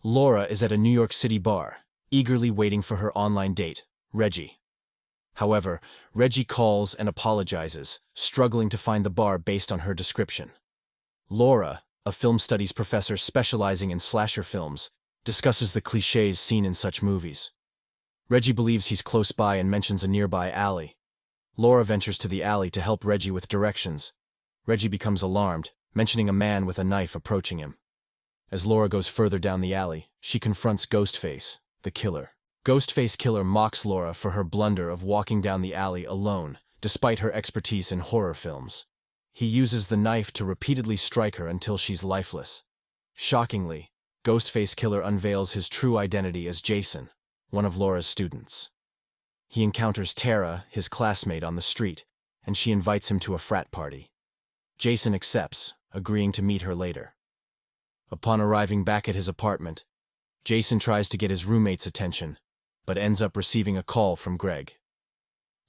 Laura is at a New York City bar, eagerly waiting for her online date, Reggie. However, Reggie calls and apologizes, struggling to find the bar based on her description. Laura, a film studies professor specializing in slasher films, discusses the clichés seen in such movies. Reggie believes he's close by and mentions a nearby alley. Laura ventures to the alley to help Reggie with directions. Reggie becomes alarmed, mentioning a man with a knife approaching him. As Laura goes further down the alley, she confronts Ghostface, the killer. Ghostface Killer mocks Laura for her blunder of walking down the alley alone, despite her expertise in horror films. He uses the knife to repeatedly strike her until she's lifeless. Shockingly, Ghostface Killer unveils his true identity as Jason, one of Laura's students. He encounters Tara, his classmate, on the street, and she invites him to a frat party. Jason accepts, agreeing to meet her later. Upon arriving back at his apartment, Jason tries to get his roommate's attention, but ends up receiving a call from Greg.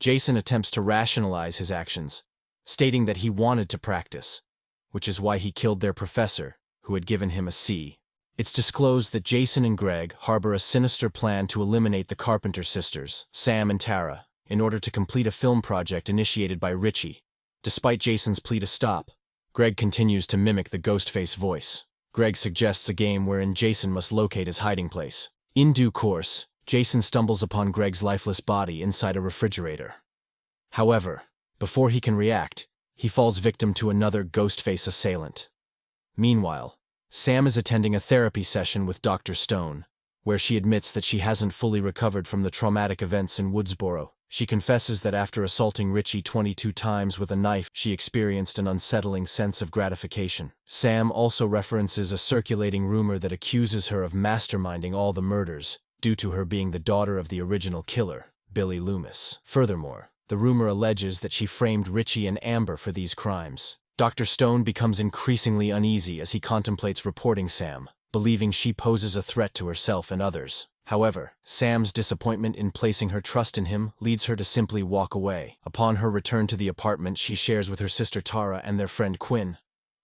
Jason attempts to rationalize his actions, stating that he wanted to practice, which is why he killed their professor, who had given him a C. It's disclosed that Jason and Greg harbor a sinister plan to eliminate the Carpenter sisters, Sam and Tara, in order to complete a film project initiated by Richie. Despite Jason's plea to stop, Greg continues to mimic the Ghostface voice. Greg suggests a game wherein Jason must locate his hiding place. In due course, Jason stumbles upon Greg's lifeless body inside a refrigerator. However, before he can react, he falls victim to another Ghostface assailant. Meanwhile, Sam is attending a therapy session with Dr. Stone, where she admits that she hasn't fully recovered from the traumatic events in Woodsboro. She confesses that after assaulting Richie 22 times with a knife, she experienced an unsettling sense of gratification. Sam also references a circulating rumor that accuses her of masterminding all the murders, due to her being the daughter of the original killer, Billy Loomis. Furthermore, the rumor alleges that she framed Richie and Amber for these crimes. Dr. Stone becomes increasingly uneasy as he contemplates reporting Sam, believing she poses a threat to herself and others. However, Sam's disappointment in placing her trust in him leads her to simply walk away. Upon her return to the apartment she shares with her sister Tara and their friend Quinn,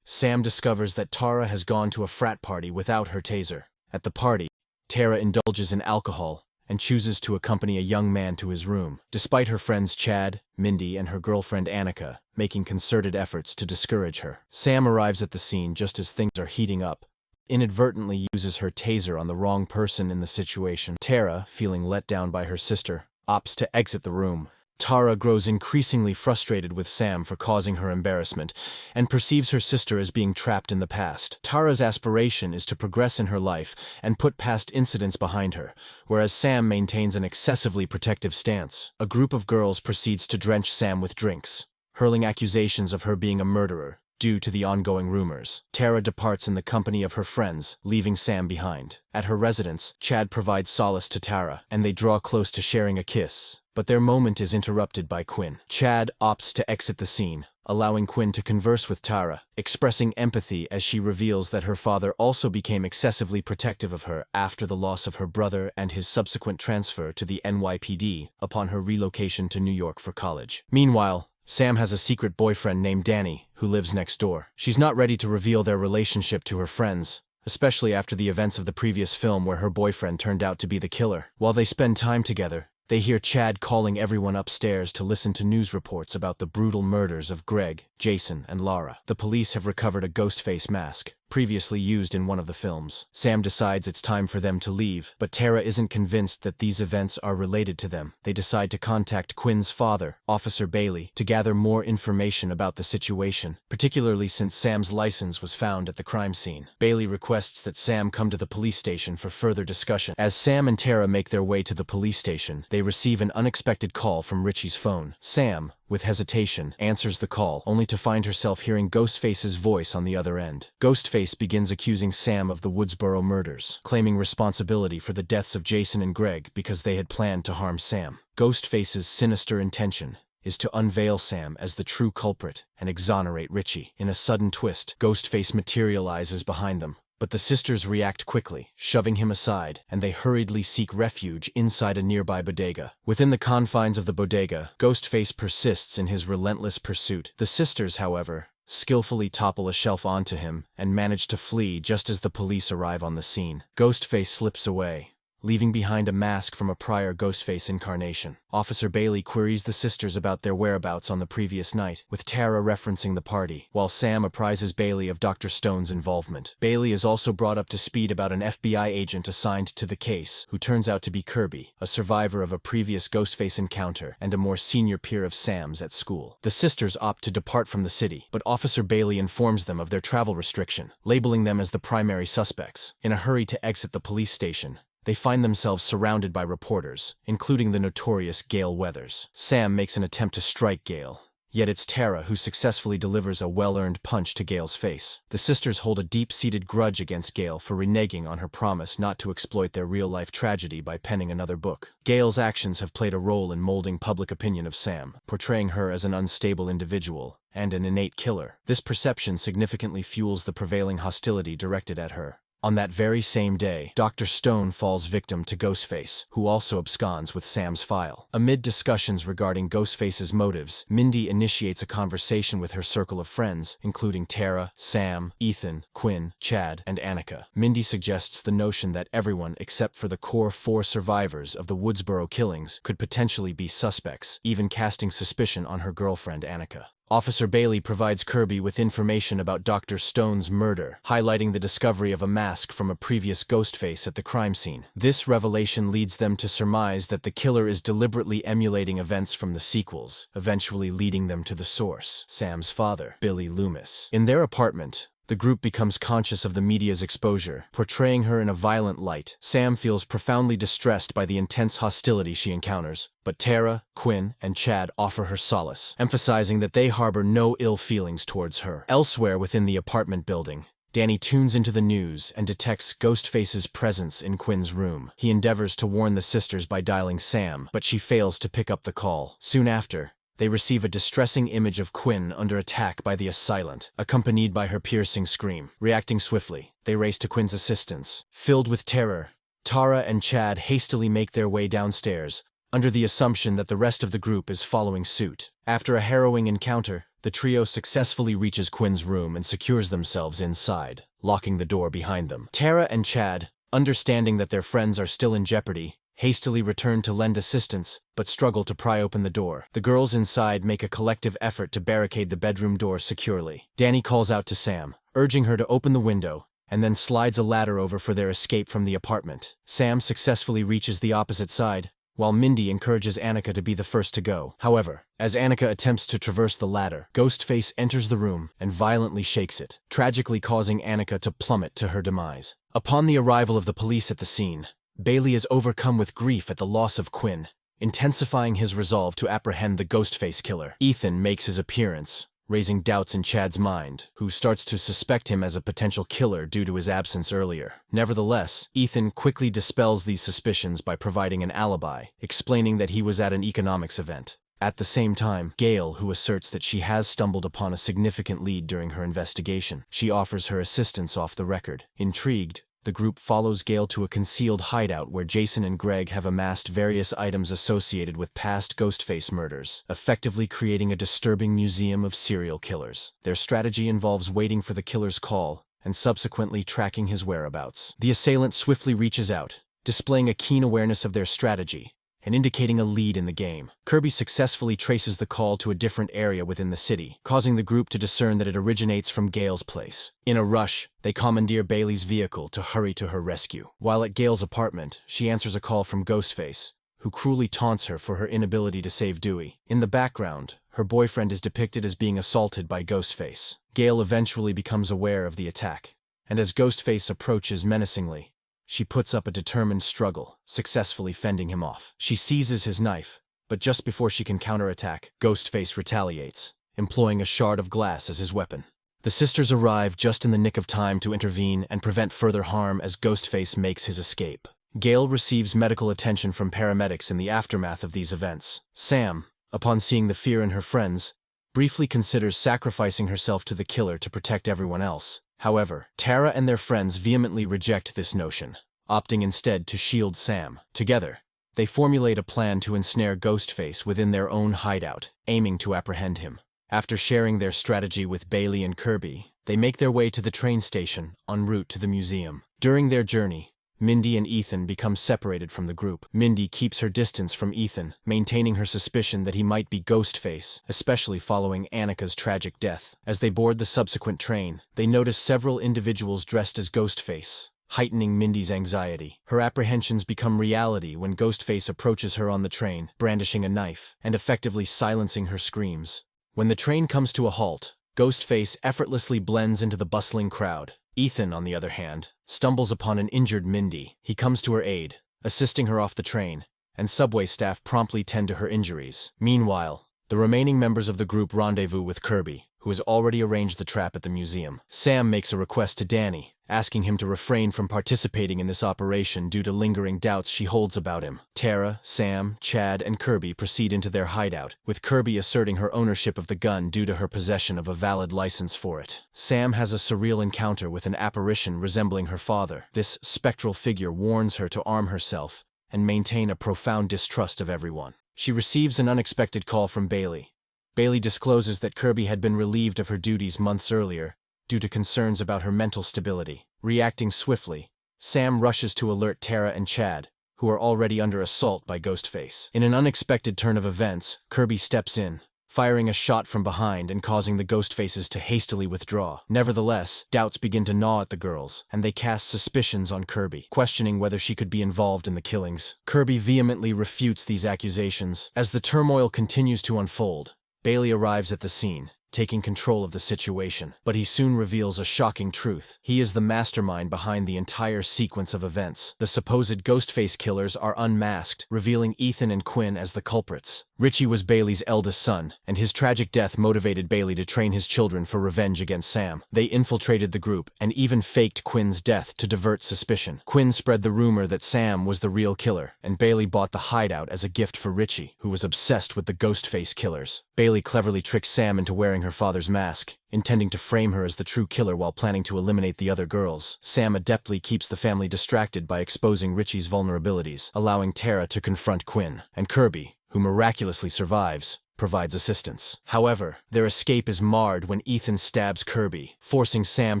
Sam discovers that Tara has gone to a frat party without her taser. At the party, Tara indulges in alcohol and chooses to accompany a young man to his room, despite her friends Chad, Mindy, and her girlfriend Annika making concerted efforts to discourage her. Sam arrives at the scene just as things are heating up, inadvertently uses her taser on the wrong person in the situation. Tara, feeling let down by her sister, opts to exit the room. Tara grows increasingly frustrated with Sam for causing her embarrassment, and perceives her sister as being trapped in the past. Tara's aspiration is to progress in her life and put past incidents behind her, whereas Sam maintains an excessively protective stance. A group of girls proceeds to drench Sam with drinks, hurling accusations of her being a murderer, due to the ongoing rumors. Tara departs in the company of her friends, leaving Sam behind. At her residence, Chad provides solace to Tara, and they draw close to sharing a kiss. But their moment is interrupted by Quinn. Chad opts to exit the scene, allowing Quinn to converse with Tara, expressing empathy as she reveals that her father also became excessively protective of her after the loss of her brother and his subsequent transfer to the NYPD upon her relocation to New York for college. Meanwhile, Sam has a secret boyfriend named Danny, who lives next door. She's not ready to reveal their relationship to her friends, especially after the events of the previous film where her boyfriend turned out to be the killer. While they spend time together, they hear Chad calling everyone upstairs to listen to news reports about the brutal murders of Greg, Jason, and Laura. The police have recovered a Ghostface mask, previously used in one of the films. Sam decides it's time for them to leave, but Tara isn't convinced that these events are related to them. They decide to contact Quinn's father, Officer Bailey, to gather more information about the situation, particularly since Sam's license was found at the crime scene. Bailey requests that Sam come to the police station for further discussion. As Sam and Tara make their way to the police station, they receive an unexpected call from Richie's phone. Sam, with hesitation, answers the call, only to find herself hearing Ghostface's voice on the other end. Ghostface begins accusing Sam of the Woodsboro murders, claiming responsibility for the deaths of Jason and Greg because they had planned to harm Sam. Ghostface's sinister intention is to unveil Sam as the true culprit and exonerate Richie. In a sudden twist, Ghostface materializes behind them, but the sisters react quickly, shoving him aside, and they hurriedly seek refuge inside a nearby bodega. Within the confines of the bodega, Ghostface persists in his relentless pursuit. The sisters, however, skillfully topple a shelf onto him, and manage to flee just as the police arrive on the scene. Ghostface slips away, leaving behind a mask from a prior Ghostface incarnation. Officer Bailey queries the sisters about their whereabouts on the previous night, with Tara referencing the party, while Sam apprises Bailey of Dr. Stone's involvement. Bailey is also brought up to speed about an FBI agent assigned to the case, who turns out to be Kirby, a survivor of a previous Ghostface encounter and a more senior peer of Sam's at school. The sisters opt to depart from the city, but Officer Bailey informs them of their travel restriction, labeling them as the primary suspects. In a hurry to exit the police station, they find themselves surrounded by reporters, including the notorious Gale Weathers. Sam makes an attempt to strike Gale, yet it's Tara who successfully delivers a well-earned punch to Gale's face. The sisters hold a deep-seated grudge against Gale for reneging on her promise not to exploit their real-life tragedy by penning another book. Gale's actions have played a role in molding public opinion of Sam, portraying her as an unstable individual and an innate killer. This perception significantly fuels the prevailing hostility directed at her. On that very same day, Dr. Stone falls victim to Ghostface, who also absconds with Sam's file. Amid discussions regarding Ghostface's motives, Mindy initiates a conversation with her circle of friends, including Tara, Sam, Ethan, Quinn, Chad, and Annika. Mindy suggests the notion that everyone except for the core 4 survivors of the Woodsboro killings could potentially be suspects, even casting suspicion on her girlfriend Annika. Officer Bailey provides Kirby with information about Dr. Stone's murder, highlighting the discovery of a mask from a previous Ghostface at the crime scene. This revelation leads them to surmise that the killer is deliberately emulating events from the sequels, eventually leading them to the source, Sam's father, Billy Loomis. In their apartment, the group becomes conscious of the media's exposure, portraying her in a violent light. Sam feels profoundly distressed by the intense hostility she encounters, but Tara, Quinn, and Chad offer her solace, emphasizing that they harbor no ill feelings towards her. Elsewhere within the apartment building, Danny tunes into the news and detects Ghostface's presence in Quinn's room. He endeavors to warn the sisters by dialing Sam, but she fails to pick up the call. Soon after, they receive a distressing image of Quinn under attack by the assailant, accompanied by her piercing scream. Reacting swiftly, they race to Quinn's assistance. Filled with terror, Tara and Chad hastily make their way downstairs, under the assumption that the rest of the group is following suit. After a harrowing encounter, the trio successfully reaches Quinn's room and secures themselves inside, locking the door behind them. Tara and Chad, understanding that their friends are still in jeopardy, hastily return to lend assistance, but struggle to pry open the door. The girls inside make a collective effort to barricade the bedroom door securely. Danny calls out to Sam, urging her to open the window, and then slides a ladder over for their escape from the apartment. Sam successfully reaches the opposite side, while Mindy encourages Annika to be the first to go. However, as Annika attempts to traverse the ladder, Ghostface enters the room and violently shakes it, tragically causing Annika to plummet to her demise. Upon the arrival of the police at the scene, Bailey is overcome with grief at the loss of Quinn, intensifying his resolve to apprehend the Ghostface killer. Ethan makes his appearance, raising doubts in Chad's mind, who starts to suspect him as a potential killer due to his absence earlier. Nevertheless, Ethan quickly dispels these suspicions by providing an alibi, explaining that he was at an economics event. At the same time, Gale, who asserts that she has stumbled upon a significant lead during her investigation, she offers her assistance off the record. Intrigued, the group follows Gale to a concealed hideout where Jason and Greg have amassed various items associated with past Ghostface murders, effectively creating a disturbing museum of serial killers. Their strategy involves waiting for the killer's call and subsequently tracking his whereabouts. The assailant swiftly reaches out, displaying a keen awareness of their strategy and indicating a lead in the game. Kirby successfully traces the call to a different area within the city, causing the group to discern that it originates from Gale's place. In a rush, they commandeer Bailey's vehicle to hurry to her rescue. While at Gale's apartment, she answers a call from Ghostface, who cruelly taunts her for her inability to save Dewey. In the background, her boyfriend is depicted as being assaulted by Ghostface. Gale eventually becomes aware of the attack, and as Ghostface approaches menacingly, she puts up a determined struggle, successfully fending him off. She seizes his knife, but just before she can counterattack, Ghostface retaliates, employing a shard of glass as his weapon. The sisters arrive just in the nick of time to intervene and prevent further harm as Ghostface makes his escape. Gale receives medical attention from paramedics in the aftermath of these events. Sam, upon seeing the fear in her friends, briefly considers sacrificing herself to the killer to protect everyone else. However, Tara and their friends vehemently reject this notion, opting instead to shield Sam. Together, they formulate a plan to ensnare Ghostface within their own hideout, aiming to apprehend him. After sharing their strategy with Bailey and Kirby, they make their way to the train station en route to the museum. During their journey, Mindy and Ethan become separated from the group. Mindy keeps her distance from Ethan, maintaining her suspicion that he might be Ghostface, especially following Annika's tragic death. As they board the subsequent train, they notice several individuals dressed as Ghostface, heightening Mindy's anxiety. Her apprehensions become reality when Ghostface approaches her on the train, brandishing a knife, and effectively silencing her screams. When the train comes to a halt, Ghostface effortlessly blends into the bustling crowd. Ethan, on the other hand, stumbles upon an injured Mindy. He comes to her aid, assisting her off the train, and subway staff promptly tend to her injuries. Meanwhile, the remaining members of the group rendezvous with Kirby, who has already arranged the trap at the museum. Sam makes a request to Danny, asking him to refrain from participating in this operation due to lingering doubts she holds about him. Tara, Sam, Chad, and Kirby proceed into their hideout, with Kirby asserting her ownership of the gun due to her possession of a valid license for it. Sam has a surreal encounter with an apparition resembling her father. This spectral figure warns her to arm herself and maintain a profound distrust of everyone. She receives an unexpected call from Bailey. Bailey discloses that Kirby had been relieved of her duties months earlier, due to concerns about her mental stability. Reacting swiftly, Sam rushes to alert Tara and Chad, who are already under assault by Ghostface. In an unexpected turn of events, Kirby steps in, firing a shot from behind and causing the Ghostfaces to hastily withdraw. Nevertheless, doubts begin to gnaw at the girls, and they cast suspicions on Kirby, questioning whether she could be involved in the killings. Kirby vehemently refutes these accusations. As the turmoil continues to unfold, Bailey arrives at the scene, taking control of the situation. But he soon reveals a shocking truth. He is the mastermind behind the entire sequence of events. The supposed Ghostface killers are unmasked, revealing Ethan and Quinn as the culprits. Richie was Bailey's eldest son, and his tragic death motivated Bailey to train his children for revenge against Sam. They infiltrated the group, and even faked Quinn's death to divert suspicion. Quinn spread the rumor that Sam was the real killer, and Bailey bought the hideout as a gift for Richie, who was obsessed with the Ghostface killers. Bailey cleverly tricked Sam into wearing her father's mask, intending to frame her as the true killer while planning to eliminate the other girls. Sam adeptly keeps the family distracted by exposing Richie's vulnerabilities, allowing Tara to confront Quinn, and Kirby, who miraculously survives, provides assistance. However, their escape is marred when Ethan stabs Kirby, forcing Sam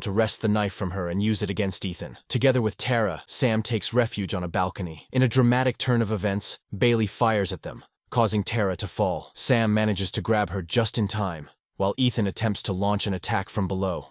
to wrest the knife from her and use it against Ethan. Together with Tara, Sam takes refuge on a balcony. In a dramatic turn of events, Bailey fires at them, causing Tara to fall. Sam manages to grab her just in time, while Ethan attempts to launch an attack from below.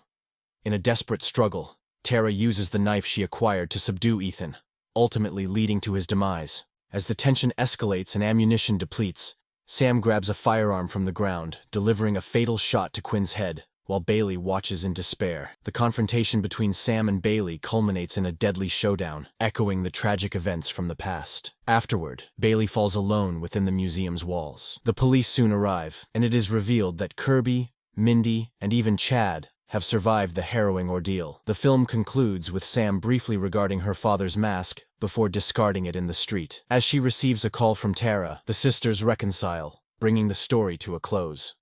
In a desperate struggle, Tara uses the knife she acquired to subdue Ethan, ultimately leading to his demise. As the tension escalates and ammunition depletes, Sam grabs a firearm from the ground, delivering a fatal shot to Quinn's head, while Bailey watches in despair. The confrontation between Sam and Bailey culminates in a deadly showdown, echoing the tragic events from the past. Afterward, Bailey falls alone within the museum's walls. The police soon arrive, and it is revealed that Kirby, Mindy, and even Chad have survived the harrowing ordeal. The film concludes with Sam briefly regarding her father's mask before discarding it in the street. As she receives a call from Tara, the sisters reconcile, bringing the story to a close.